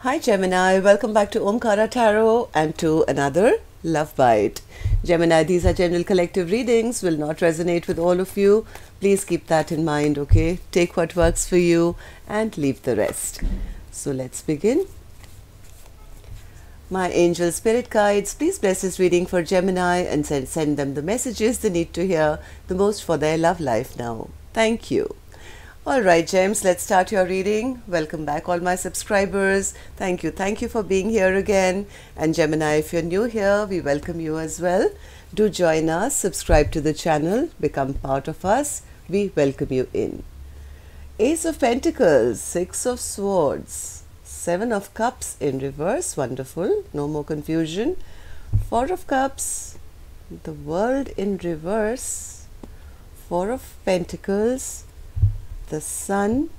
Hi Gemini, welcome back to Omkara Tarot and to another Love Bite. Gemini, these are general collective readings, will not resonate with all of you. Please keep that in mind, okay? Take what works for you and leave the rest. So let's begin. My angel spirit guides, please bless this reading for Gemini and send them the messages they need to hear the most for their love life now. Thank you. Alright Gems, let's start your reading. Welcome back all my subscribers. Thank you for being here again. And Gemini, if you're new here, we welcome you as well. Do join us, subscribe to the channel, become part of us. We welcome you in. Ace of Pentacles, Six of Swords, Seven of Cups in reverse, wonderful, no more confusion. Four of Cups, the World in reverse, Four of Pentacles, the Sun,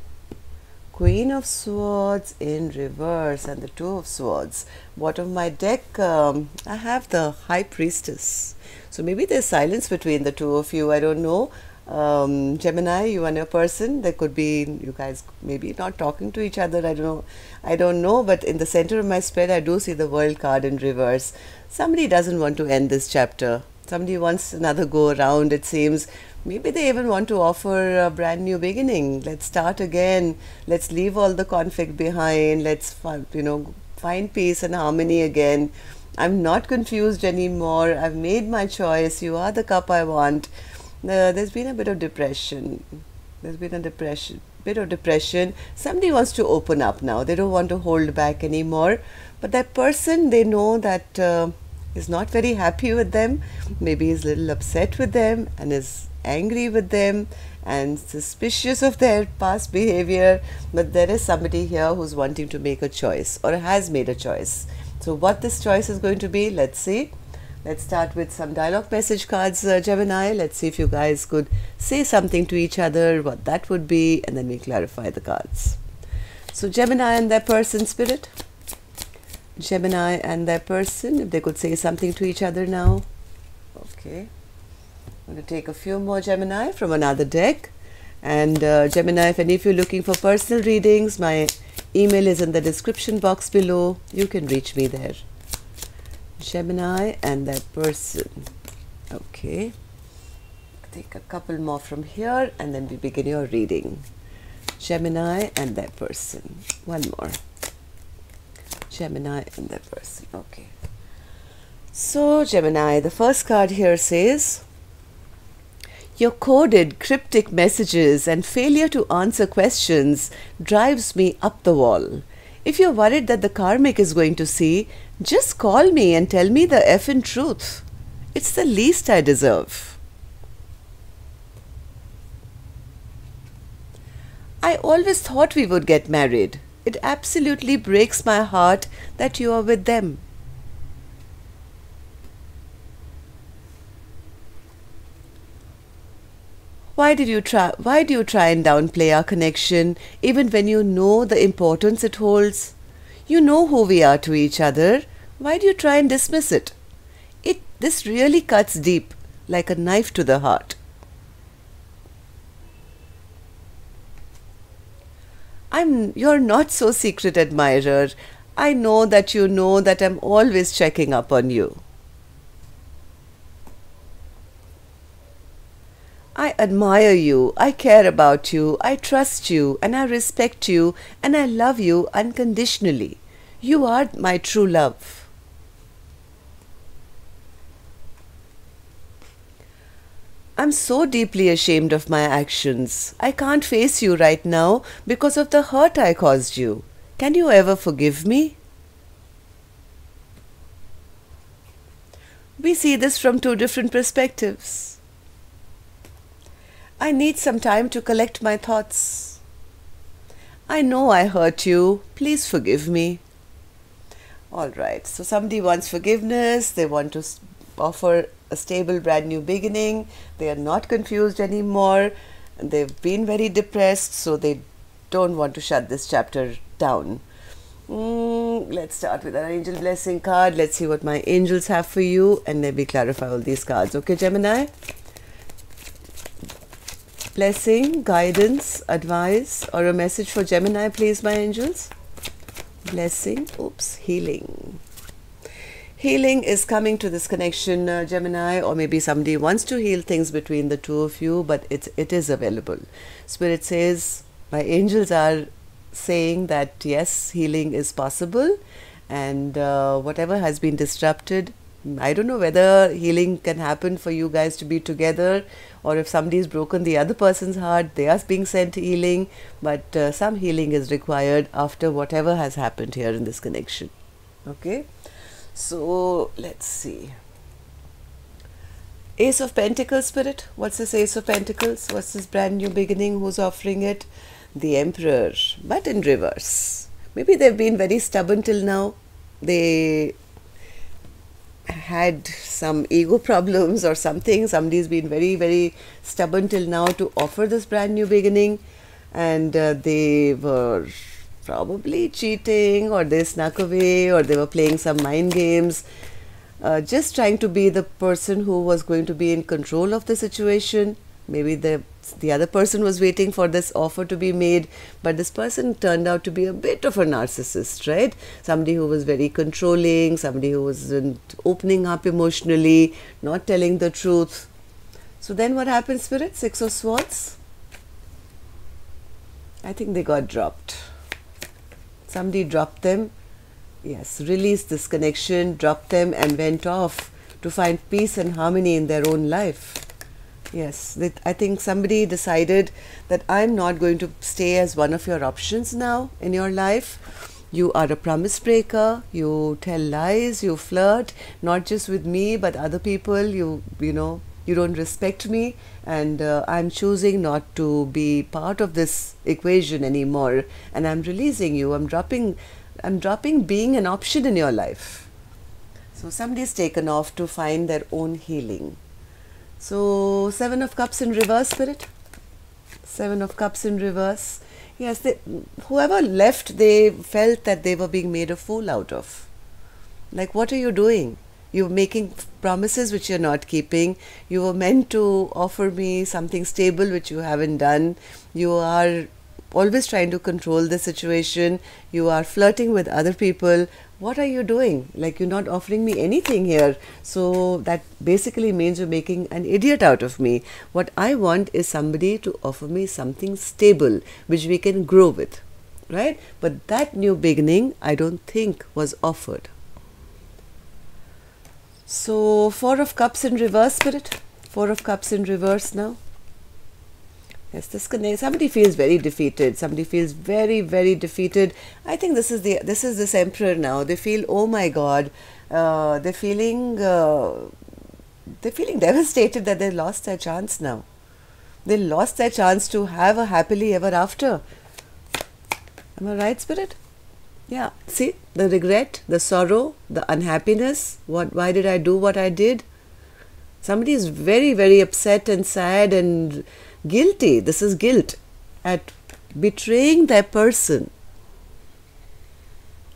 Queen of Swords in reverse, and the Two of Swords. Bottom of my deck, I have the High Priestess. So maybe there's silence between the two of you, I don't know. Gemini, you and your person, there could be you guys maybe not talking to each other, I don't know, but in the center of my spread I do see the World card in reverse. Somebody doesn't want to end this chapter. Somebody wants another go around, it seems. Maybe they even want to offer a brand new beginning. Let's start again. Let's leave all the conflict behind. Let's find peace and harmony again. I'm not confused anymore. I've made my choice. You are the cup I want. There's been a bit of depression. There's been a bit of depression. Somebody wants to open up now. They don't want to hold back anymore. But that person, they know that is not very happy with them. Maybe is a little upset with them and is angry with them and suspicious of their past behavior. But there is somebody here who's wanting to make a choice or has made a choice. So what this choice is going to be, let's see. Let's start with some dialogue message cards, Gemini. Let's see if you guys could say something to each other, what that would be, and then we clarify the cards. So Gemini and their person, spirit. Gemini and their person, if they could say something to each other now. Okay. I'm going to take a few more Gemini from another deck. And Gemini, if any of you are looking for personal readings, my email is in the description box below. You can reach me there. Gemini and their person. Okay. Take a couple more from here and then we begin your reading. Gemini and their person. One more. Gemini and their person. Okay. So Gemini, the first card here says, your coded cryptic messages and failure to answer questions drives me up the wall. If you're worried that the karmic is going to see, just call me and tell me the effing truth. It's the least I deserve. I always thought we would get married. It absolutely breaks my heart that you are with them. Why do you try and downplay our connection even when you know the importance it holds? You know who we are to each other. Why do you try and dismiss it? This really cuts deep, like a knife to the heart. You're not so secret admirer. I know that you know that I'm always checking up on you. I admire you, I care about you, I trust you, and I respect you, and I love you unconditionally. You are my true love. I'm so deeply ashamed of my actions. I can't face you right now because of the hurt I caused you. Can you ever forgive me? We see this from two different perspectives. I need some time to collect my thoughts. I know I hurt you. Please forgive me. Alright, so somebody wants forgiveness. They want to offer a stable brand new beginning. They are not confused anymore. They've been very depressed, so they don't want to shut this chapter down. Let's start with our angel blessing card. Let's see what my angels have for you and maybe clarify all these cards. Okay, Gemini? Blessing, guidance, advice, or a message for Gemini, please, my angels. Blessing, oops, healing. Healing is coming to this connection, Gemini, or maybe somebody wants to heal things between the two of you, but it is available. Spirit says, my angels are saying that yes, healing is possible, and whatever has been disrupted, I don't know whether healing can happen for you guys to be together, or if somebody's broken the other person's heart, they are being sent healing, but some healing is required after whatever has happened here in this connection. Okay, so let's see. Ace of Pentacles, Spirit. What's this Ace of Pentacles? What's this brand new beginning? Who's offering it? The Emperor, but in reverse. Maybe they've been very stubborn till now. They had some ego problems or something. Somebody's been very, very stubborn till now to offer this brand new beginning, and they were probably cheating, or they snuck away, or they were playing some mind games, just trying to be the person who was going to be in control of the situation. Maybe the other person was waiting for this offer to be made, but this person turned out to be a bit of a narcissist, right? Somebody who was very controlling, somebody who wasn't opening up emotionally, not telling the truth. So then what happened, Spirit? Six of Swords. I think they got dropped. Somebody dropped them. Yes, released this connection, dropped them, and went off to find peace and harmony in their own life. Yes, I think somebody decided that I'm not going to stay as one of your options now in your life. You are a promise breaker, you tell lies, you flirt, not just with me but other people, you know, you don't respect me, and I'm choosing not to be part of this equation anymore, and I'm releasing you. I'm dropping being an option in your life. So somebody's taken off to find their own healing. So, Seven of Cups in reverse, Spirit. Seven of Cups in reverse. Yes, whoever left, they felt that they were being made a fool out of. Like, what are you doing? You're making promises which you're not keeping. You were meant to offer me something stable which you haven't done. You are always trying to control the situation. You are flirting with other people. What are you doing? Like, you're not offering me anything here. So that basically means you're making an idiot out of me. What I want is somebody to offer me something stable which we can grow with, right? But that new beginning I don't think was offered. So Four of Cups in reverse, Spirit. Four of Cups in reverse now. Yes, somebody feels very defeated. Somebody feels very, very defeated. I think this is this Emperor now. They feel, oh my God, they're feeling devastated that they lost their chance now. They lost their chance to have a happily ever after. Am I right, Spirit? Yeah. See, the regret, the sorrow, the unhappiness. Why did I do what I did? Somebody is very, very upset and sad and guilty. This is guilt at betraying their person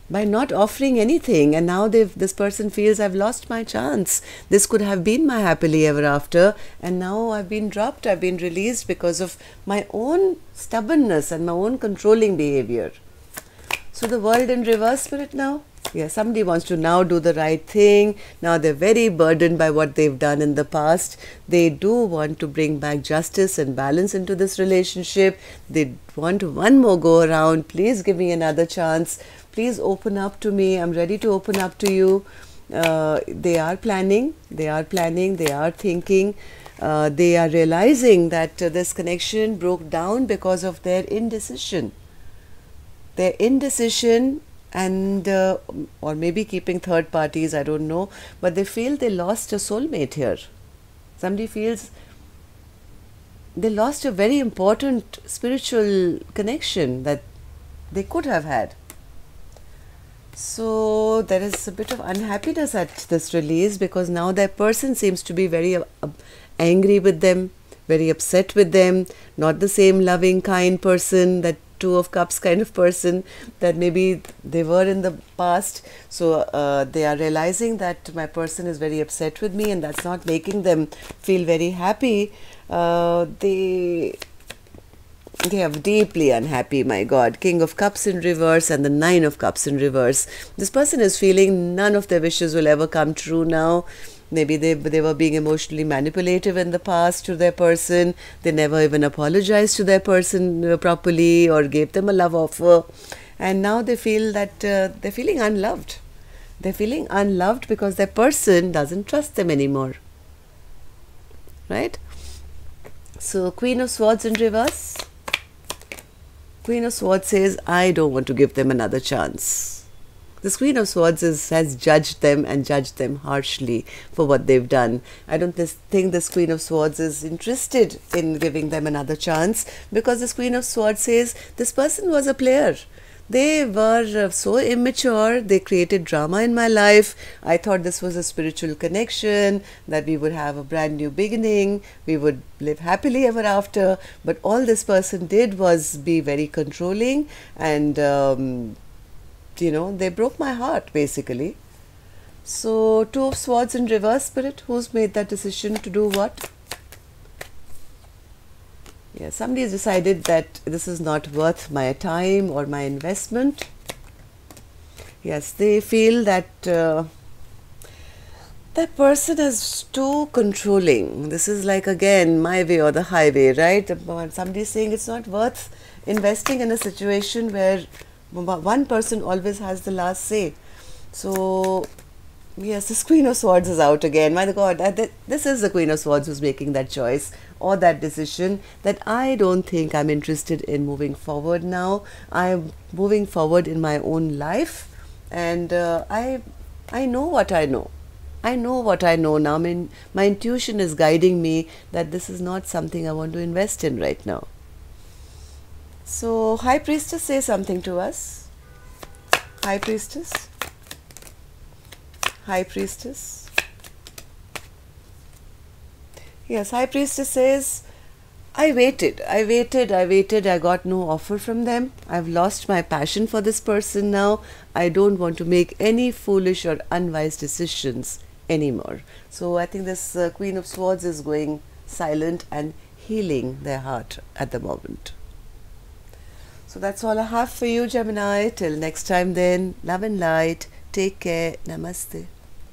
by not offering anything, and now this person feels, I've lost my chance. This could have been my happily ever after, and now I've been dropped, I've been released because of my own stubbornness and my own controlling behavior. So the World in reverse, Spirit now. Yeah, somebody wants to now do the right thing. Now they're very burdened by what they've done in the past. They do want to bring back justice and balance into this relationship. They want one more go around. Please give me another chance. Please open up to me. I'm ready to open up to you. They are planning. They are thinking. They are realizing that this connection broke down because of their indecision. And or maybe keeping third parties, I don't know, but they feel they lost a soulmate here. Somebody feels they lost a very important spiritual connection that they could have had. So there is a bit of unhappiness at this release, because now their person seems to be very angry with them, very upset with them, not the same loving, kind person, that Two of Cups kind of person that maybe they were in the past. So they are realizing that my person is very upset with me, and that's not making them feel very happy. They They are deeply unhappy, my God. King of Cups in reverse and the Nine of Cups in reverse. This person is feeling none of their wishes will ever come true now. Maybe they were being emotionally manipulative in the past to their person. They never even apologized to their person properly or gave them a love offer. And now they feel that they're feeling unloved. They're feeling unloved because their person doesn't trust them anymore. Right? So, Queen of Swords in reverse. Queen of Swords says, I don't want to give them another chance. This Queen of Swords has judged them and judged them harshly for what they've done. I don't think this Queen of Swords is interested in giving them another chance, because this Queen of Swords says this person was a player. They were so immature, they created drama in my life. I thought this was a spiritual connection, that we would have a brand new beginning, we would live happily ever after. But all this person did was be very controlling and, they broke my heart basically. So, Two of Swords in reverse, Spirit, who's made that decision to do what? Yeah, somebody has decided that this is not worth my time or my investment. Yes, they feel that that person is too controlling. This is like, again, my way or the highway, right? Somebody is saying it's not worth investing in a situation where one person always has the last say. So, yes, this Queen of Swords is out again. My God, this is the Queen of Swords who's making that choice or that decision, that I don't think I'm interested in moving forward now. I'm moving forward in my own life, and I know what I know. I know what I know now. I mean, my intuition is guiding me that this is not something I want to invest in right now. So, High Priestess, say something to us. High Priestess. High Priestess. Yes, High Priestess says, I waited, I got no offer from them. I've lost my passion for this person now. I don't want to make any foolish or unwise decisions anymore. So I think this Queen of Swords is going silent and healing their heart at the moment. So that's all I have for you, Gemini. Till next time then, love and light. Take care. Namaste.